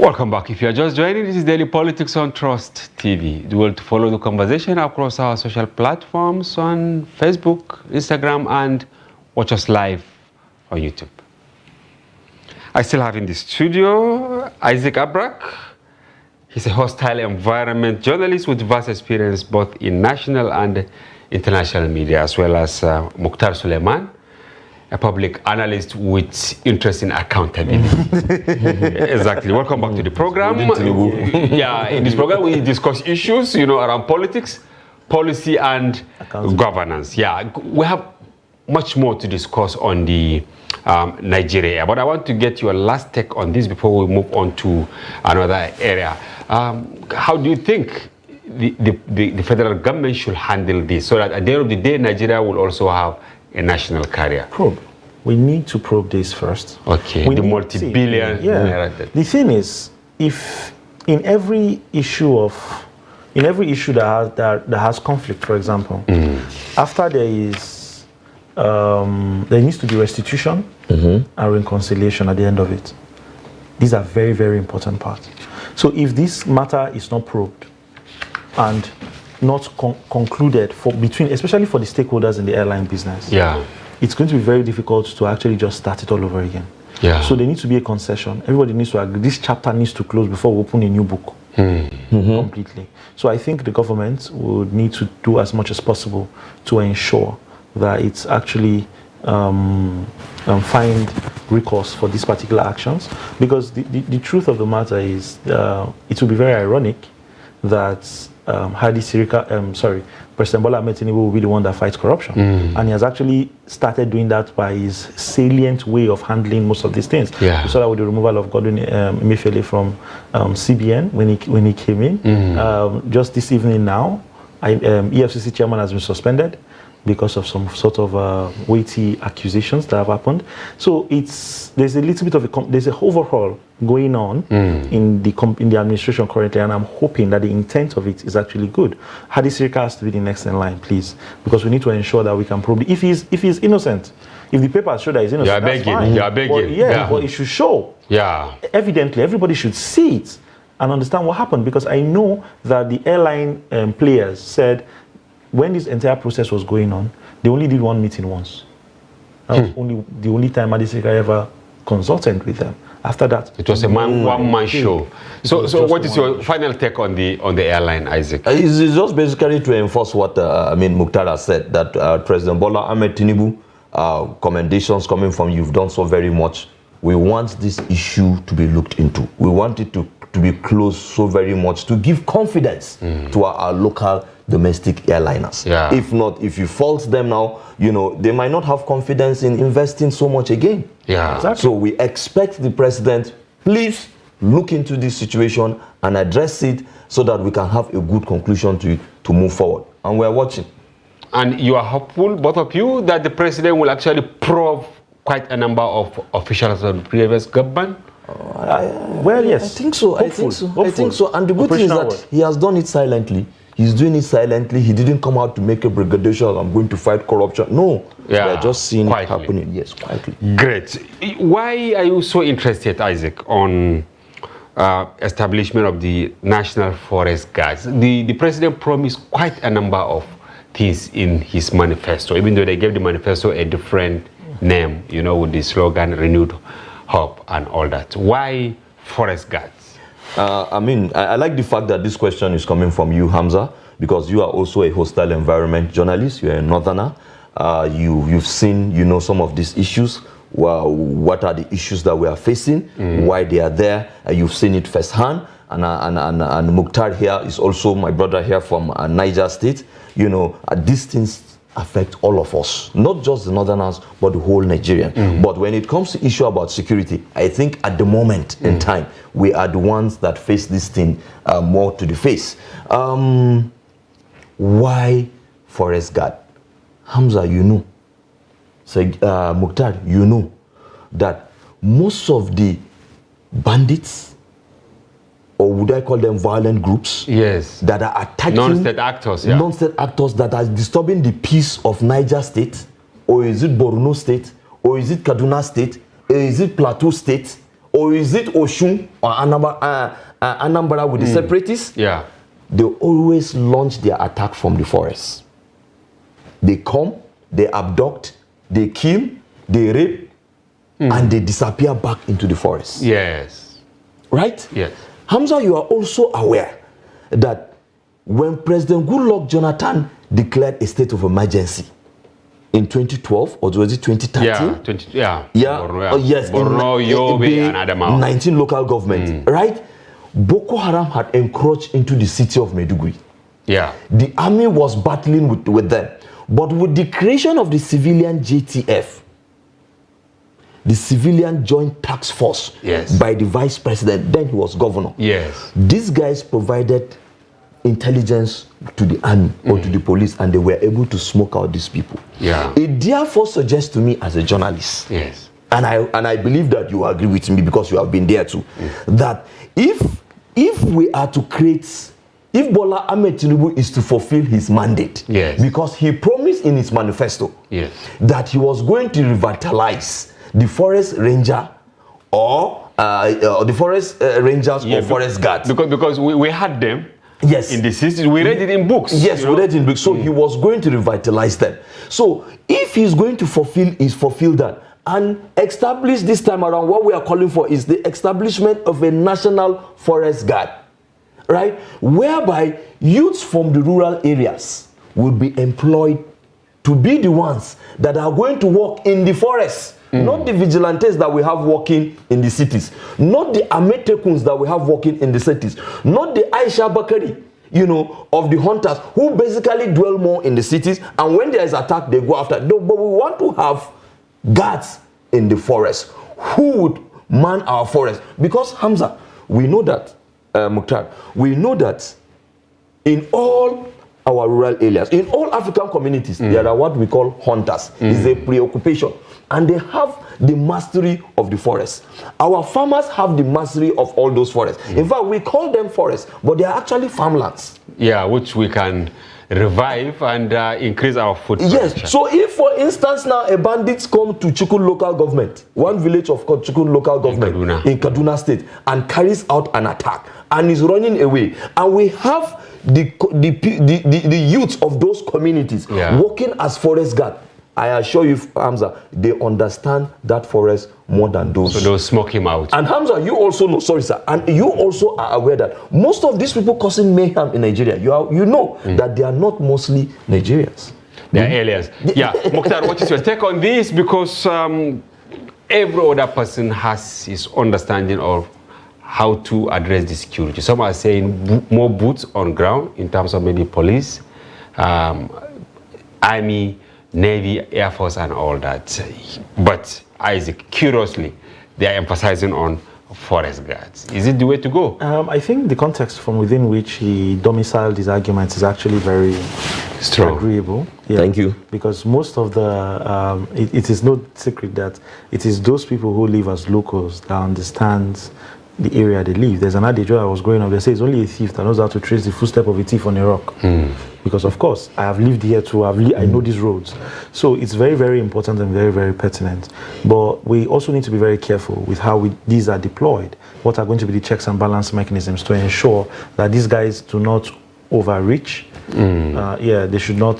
Welcome back. If you are just joining, this is Daily Politics on Trust TV. You will follow the conversation across our social platforms on Facebook, Instagram, and watch us live on YouTube. I still have in the studio Isaac Abrak. He's a hostile environment journalist with vast experience both in national and international media, as well as Mukhtar Suleiman, a public analyst with interest in accountability. Exactly. Welcome back to the program. Yeah, in this program we discuss issues, around politics, policy, and governance. Yeah, we have much more to discuss on the Nigeria, but I want to get your last take on this before we move on to another area. How do you think the federal government should handle this so that at the end of the day, Nigeria will also have a national carrier? Probe. We need to probe this first. Okay, the multi-billion. The thing is, if in every issue that has conflict, for example, after there is there needs to be restitution and reconciliation at the end of it. These are very, very important parts. So if this matter is not probed and not concluded especially for the stakeholders in the airline business, it's going to be very difficult to actually just start it all over again. So there needs to be a concession. Everybody needs to agree. This chapter needs to close before we open a new book completely. So I think the government would need to do as much as possible to ensure that it's actually find recourse for these particular actions, because the truth of the matter is it will be very ironic that President Bola Ahmed Tinubu will be the one that fights corruption, and he has actually started doing that by his salient way of handling most of these things. We saw that with the removal of Godwin Emefiele from CBN when he came in. Just this evening now, EFCC chairman has been suspended because of some sort of weighty accusations that have happened. So there's a little bit of there's a overhaul going on in the administration currently, and I'm hoping that the intent of it is actually good. Hadi Sirika has to be the next in line, please, because we need to ensure that we can prove if he's innocent. If the papers show that he's innocent, that's fine. You are begging. But it should show. Evidently, everybody should see it and understand what happened, because I know that the airline players said, when this entire process was going on, they only did one meeting once. That was the only time Adisika ever consulted with them. After that, it was a one-man show. So what is your final take on the airline, Isaac? It's just basically to enforce what Mukhtar has said, that President Bola Ahmed Tinubu, commendations coming from you've done so very much. We want this issue to be looked into. We want it to be closed so very much to give confidence to our local domestic airliners. If not, if you fault them now, they might not have confidence in investing so much again. Exactly. So we expect the president, please look into this situation and address it so that we can have a good conclusion to move forward. And we're watching. And you are hopeful, both of you, that the president will actually probe quite a number of officials of the previous government? Well, yes. I think so. I think so. And the good thing is that he has done it silently. He's doing it silently. He didn't come out to make a brigadier, I'm going to fight corruption. No. We're just seeing it happening. Yes, quietly. Great. Why are you so interested, Isaac, on establishment of the National Forest Guards? The president promised quite a number of things in his manifesto, even though they gave the manifesto a different name, with the slogan Renewed Hope and all that. Why Forest Guards? I like the fact that this question is coming from you, Hamza, because you are also a hostile environment journalist. You're a northerner. You've seen, some of these issues. Well, what are the issues that we are facing? Why they are there? You've seen it firsthand. And Mukhtar here is also my brother here from Niger State. These things affect all of us, not just the northerners, but the whole Nigerian. But when it comes to issue about security, I think at the moment in time, we are the ones that face this thing more to the face. Why Forest Guard? Hamza, Mukhtar, that most of the bandits, or would I call them violent groups? That are attacking non-state actors, non-state actors that are disturbing the peace of Niger State, or is it Borno State, or is it Kaduna State, or is it Plateau State, or or is it Oshun or Anambra with the separatists? Yeah. They always launch their attack from the forest. They come, they abduct, they kill, they rape, and they disappear back into the forest. Yes. Right? Yes. Hamza, you are also aware that when President Goodluck Jonathan declared a state of emergency in 2012, or was it 2013? Yeah, Borno, yes, Borno, Yobe, and Adamawa. 19 local governments, right? Boko Haram had encroached into the city of Maiduguri. Yeah. The army was battling with them. But with the creation of the civilian JTF, the Civilian Joint Task Force, yes, by the vice president, then he was governor. Yes. These guys provided intelligence to the army or to the police, and they were able to smoke out these people. Yeah. It therefore suggests to me as a journalist, yes, and I believe that you agree with me because you have been there too, that if we are to create, if Bola Ahmed Tinubu is to fulfill his mandate, yes, because he promised in his manifesto, yes, that he was going to revitalize the forest ranger or the forest rangers or forest guards. Because we had them. Yes. In the cities, we read it in books. Yes, we read it in books. So he was going to revitalize them. So if he's going to fulfill that and establish this time around, what we are calling for is the establishment of a national forest guard, right? Whereby youths from the rural areas will be employed to be the ones that are going to work in the forest. Not the vigilantes that we have working in the cities, not the Ametekuns that we have working in the cities, not the Aisha Bakari, of the hunters who basically dwell more in the cities, and when there is attack, they go after. No, but we want to have guards in the forest who would man our forest. Because, Hamza, we know that, Mukhtar, we know that in all our rural areas, in all African communities, there are what we call hunters. It's a preoccupation. And they have the mastery of the forest. Our farmers have the mastery of all those forests. In fact, we call them forests, but they are actually farmlands. Yeah, which we can revive and increase our food production. Yes. So if, for instance, now a bandit come to Chikun local government, one village of Chikun local government in Kaduna State, and carries out an attack and is running away, and we have the youth of those communities working as forest guard, I assure you, Hamza, they understand that forest more than those. So they'll smoke him out. And Hamza, you also know, sorry sir, and you also are aware that most of these people causing mayhem in Nigeria, you know that they are not mostly Nigerians. They are aliens. Yeah, Mukhtar, what is your take on this? Because every other person has his understanding of how to address the security. Some are saying more boots on ground in terms of maybe police, army, Navy, Air Force, and all that. But Isaac, curiously, they are emphasizing on forest guards. Is it the way to go? I think the context from within which he domiciled his arguments is actually very strong, agreeable. Yeah. Thank you. Because most of the, it is no secret that it is those people who live as locals that understand the area they live. There's an adage where I was growing up, they say it's only a thief that knows how to trace the footstep of a thief on a rock. Because of course, I have lived here too, I know these roads. So it's very, very important and very, very pertinent. But we also need to be very careful with how these are deployed. What are going to be the checks and balance mechanisms to ensure that these guys do not overreach. They should not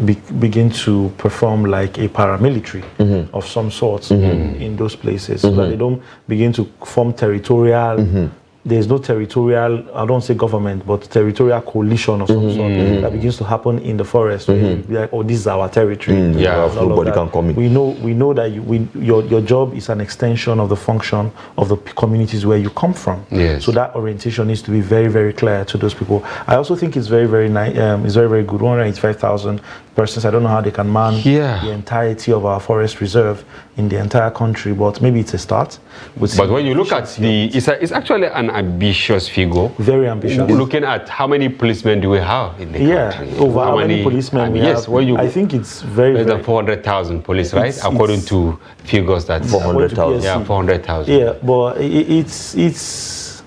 begin to perform like a paramilitary of some sorts in those places, so that they don't begin to form territorial. There's no territorial, I don't say government, but territorial coalition of some sort that begins to happen in the forest. Where you be like, oh, this is our territory. Nobody can come in. We know that your job is an extension of the function of the communities where you come from. Yes. So that orientation needs to be very, very clear to those people. I also think it's very, very it's very, very good. 185,000 persons. I don't know how they can man the entirety of our forest reserve in the entire country, but maybe it's a start. But when you look at it's actually an ambitious figure. Very ambitious. Looking at how many policemen do we have in the country? Over how many policemen we have. I think it's very, less than 400,000 police, right? According to figures that 400,000. Yeah, 400,000. Yeah, but it's.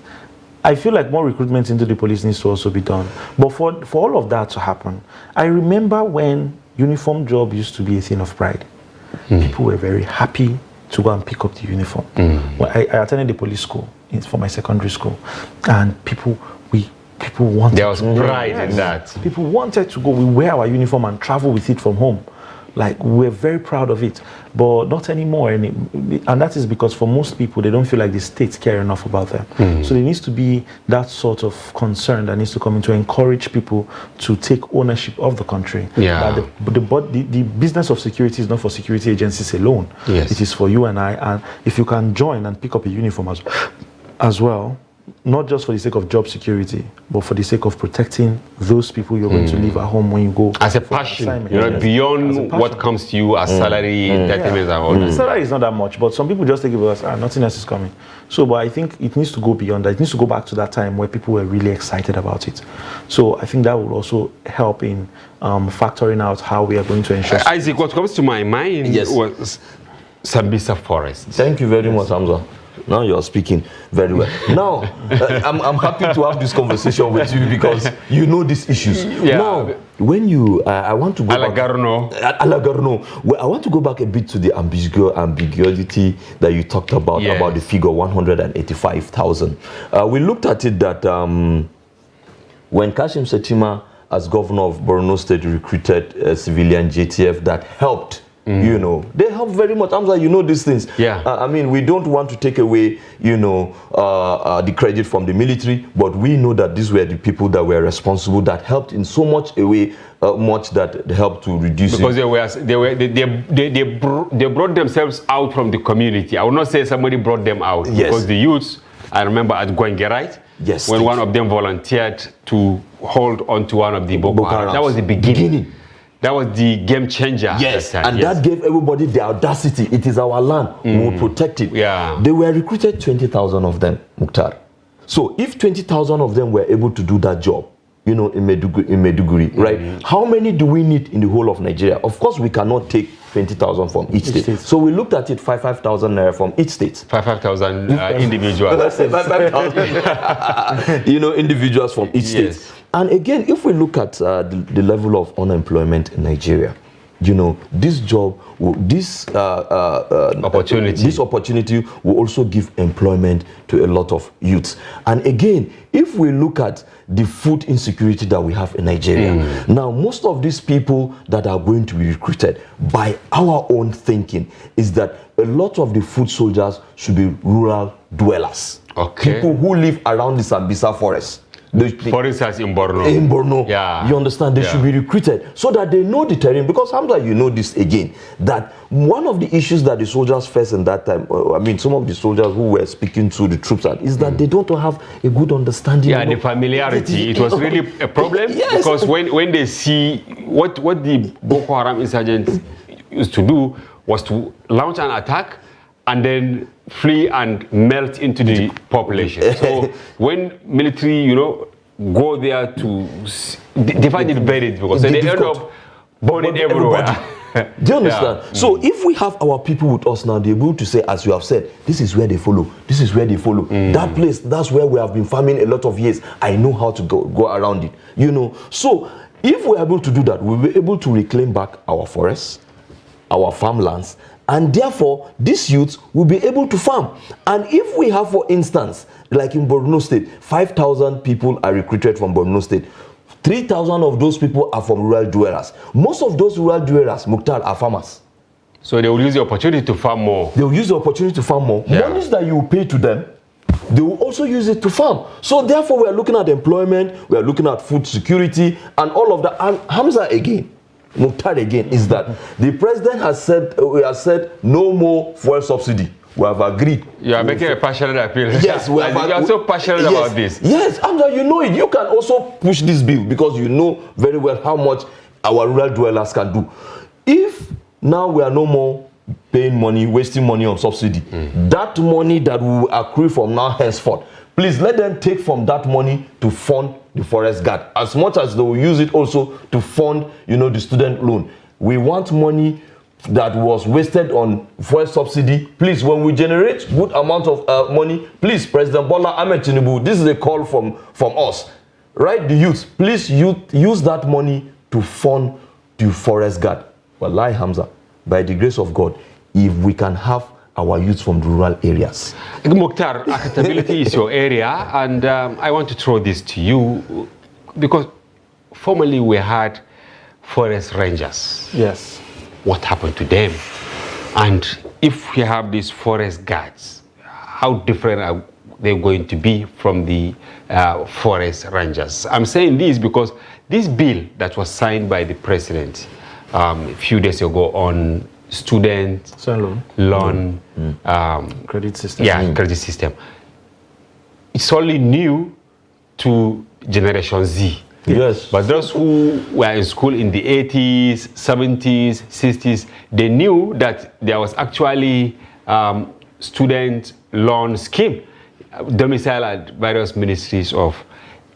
I feel like more recruitment into the police needs to also be done. But for all of that to happen, I remember when uniform job used to be a thing of pride. People were very happy to go and pick up the uniform. Well, I attended the police school for my secondary school, and people wanted. There was pride in that. People wanted to go. We wear our uniform and travel with it from home. Like, we're very proud of it, but not anymore. And that is because for most people, they don't feel like the states care enough about them. So there needs to be that sort of concern that needs to come in to encourage people to take ownership of the country. Yeah. That the business of security is not for security agencies alone. Yes. It is for you and I. And if you can join and pick up a uniform as well, not just for the sake of job security, but for the sake of protecting those people you're going to leave at home when you go. As a passion, beyond what comes to you as salary, entitlements and all that. Salary is not that much, but some people just take it as, nothing else is coming. So, but I think it needs to go beyond that. It needs to go back to that time where people were really excited about it. So I think that will also help in factoring out how we are going to ensure. Isaac, what comes to my mind was Sambisa Forest. Thank you very much, Hamza. Now you're speaking very well. Now, I'm happy to have this conversation with you because you know these issues. Now, when you, I want to go back. Well, I want to go back a bit to the ambiguity that you talked about the figure 185,000. We looked at it that when Kashim Shettima, as governor of Borno State, recruited a civilian JTF that helped. You know, they help very much. I'm like, you know these things. Yeah. I mean, we don't want to take away, the credit from the military, but we know that these were the people that were responsible, that helped in so much a way, much that they helped to reduce. Because they brought themselves out from the community. I would not say somebody brought them out. Yes. Because the youths, I remember at Gwengerite, when one of them volunteered to hold on to one of the Boko Haram. That was the beginning. That was the game changer. Yes, and that gave everybody the audacity. It is our land. We will protect it. Yeah. They were recruited 20,000 of them, Mukhtar. So if 20,000 of them were able to do that job, in Maiduguri, right? How many do we need in the whole of Nigeria? Of course, we cannot take 20,000 from each state. So we looked at it, 5,000 naira from each state. 5,000 individuals. 5,000, individuals from each state. And again, if we look at the level of unemployment in Nigeria, this job, this opportunity will also give employment to a lot of youths. And again, if we look at the food insecurity that we have in Nigeria, now most of these people that are going to be recruited, by our own thinking, is that a lot of the food soldiers should be rural dwellers. Okay. People who live around the Sambisa forest. For instance, in Borno. In Borno, you understand, they should be recruited so that they know the terrain. Because Hamza, you know this again, that one of the issues that the soldiers face in that time, some of the soldiers who were speaking to the troops is that they don't have a good understanding. Yeah, the familiarity. It was really a problem because when they see what the Boko Haram insurgents used to do was to launch an attack and then flee and melt into the population. So when military, go there they find it very difficult. So they end up burning everywhere. Do you understand? So if we have our people with us now, they're able to say, as you have said, this is where they follow. This is where they follow. That place, that's where we have been farming a lot of years. I know how to go around it. So if we're able to do that, we'll be able to reclaim back our forests, our farmlands, and therefore, these youths will be able to farm. And if we have, for instance, like in Borno State, 5,000 people are recruited from Borno State. 3,000 of those people are from rural dwellers. Most of those rural dwellers, Mukhtar, are farmers. So they will use the opportunity to farm more. They will use the opportunity to farm more. Yeah. Monies that you pay to them, they will also use it to farm. So therefore, we are looking at employment, we are looking at food security, and all of that. And Hamza again, Mukhtar again, is that the president has said, we have said no more fuel subsidy. We have agreed. You are making a passionate appeal. Yes, you are so passionate about this. Yes, Hamza, you know it. You can also push this bill because you know very well how much our rural dwellers can do. If now we are no more paying money, wasting money on subsidy, that money that we will accrue from now henceforth, please let them take from that money to fund the forest guard, as much as they will use it also to fund, the student loan. We want money that was wasted on fuel subsidy. Please, when we generate good amount of money, please, President Bola Ahmed Tinubu, this is a call from us, right? The youth, please use that money to fund the forest guard. Wallahi, Hamza, by the grace of God, if we can have our youth from the rural areas? Mukhtar, accountability is your area, and I want to throw this to you because formerly we had forest rangers. Yes. What happened to them? And if we have these forest guards, how different are they going to be from the forest rangers? I'm saying this because this bill that was signed by the president a few days ago on student loan credit system. Yeah, credit system. It's only new to Generation Z. Yes. But those who were in school in the 80s, 70s, 60s, they knew that there was actually student loan scheme domiciled at various ministries of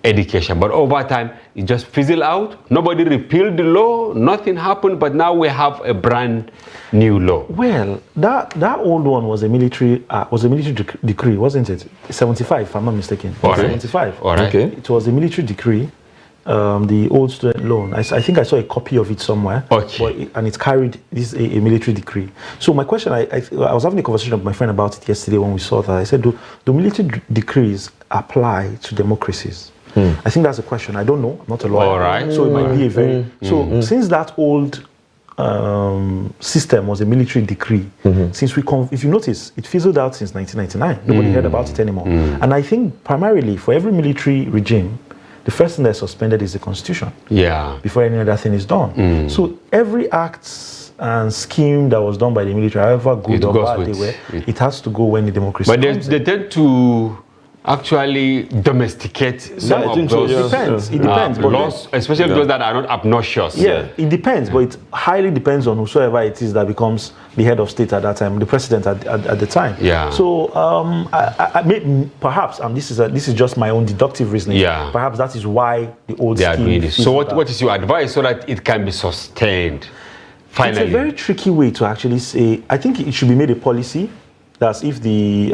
education. But over time, it just fizzled out. Nobody repealed the law. Nothing happened. But now we have a brand new law. Well, that old one was a military decree, wasn't it? 75, if I'm not mistaken. All right. 75. All right. Okay. It was a military decree. The old student loan. I think I saw a copy of it somewhere. Okay. And it carried this a military decree. So my question, I was having a conversation with my friend about it yesterday when we saw that. I said, do military decrees apply to democracies? I think that's a question. I don't know. I'm not a lawyer. All right. So it might be a very... So since that old system was a military decree, since if you notice, it fizzled out since 1999. Nobody heard about it anymore. And I think primarily for every military regime, the first thing that's suspended is the constitution. Yeah. Before any other thing is done. So every act and scheme that was done by the military, however good or bad they were, it has to go when the democracy comes But they tend to actually domesticate some of those It depends. But laws, especially those that are not obnoxious. Yeah, it depends, but it highly depends on whosoever it is that becomes the head of state at that time, the president at the time. Yeah. So perhaps, this is just my own deductive reasoning. Yeah. Perhaps that is why the old They are scheme doing this. So fizzled out. what is your advice so that it can be sustained? Finally. It's a very tricky way to actually say. I think it should be made a policy. That's if the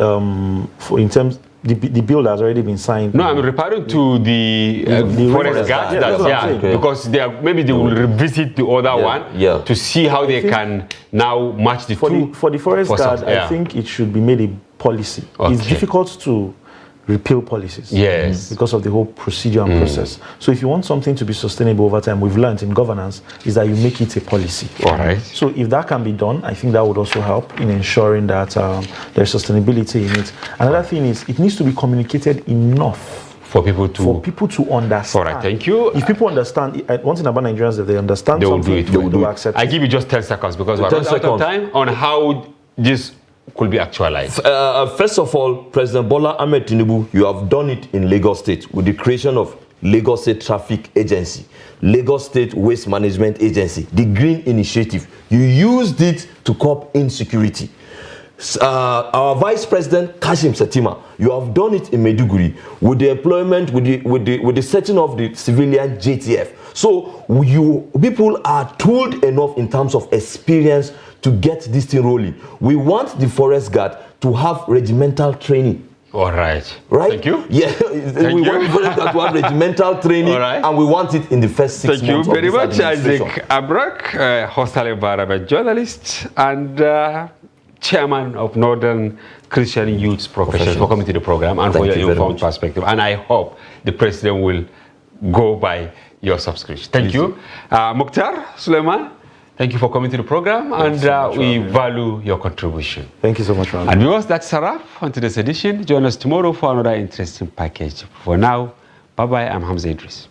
the bill has already been signed. No, I'm referring to the forest guards. Because maybe they will revisit the other one to see how they can now match the two. For the forest guard, I think it should be made a policy. Okay. It's difficult to repeal policies. Yes. Because of the whole procedure and process. So if you want something to be sustainable over time, we've learned in governance is that you make it a policy. All right. So if that can be done, I think that would also help in ensuring that there's sustainability in it. Another thing is it needs to be communicated enough for people to understand. All right, thank you. If people understand, one thing about Nigerians, if they understand something, they will accept it. I give you just 10 seconds because we're out of time on how this could be actualized. First of all, President Bola Ahmed Tinubu, you have done it in Lagos State with the creation of Lagos State Traffic Agency, Lagos State Waste Management Agency, the Green Initiative. You used it to curb insecurity. Our Vice President Kashim Shettima, you have done it in Maiduguri with the employment, with the setting of the civilian JTF. So people are tooled enough in terms of experience to get this thing rolling. We want the forest guard to have regimental training. All right. Right? Thank you. Yeah. We want the forest guard to have regimental training, and we want it in the first 6 months. Thank you very much, Isaac Abrak, hostile environment journalist and chairman of Northern Christian Youth Professions, for coming to the program and for your informed perspective. And I hope the president will go by your subscription. Thank you. Mukhtar Suleiman, thank you for coming to the program, and we value your contribution. Thank you so much, Ron. And viewers, that's a wrap on today's edition. Join us tomorrow for another interesting package. For now, bye-bye. I'm Hamza Idris.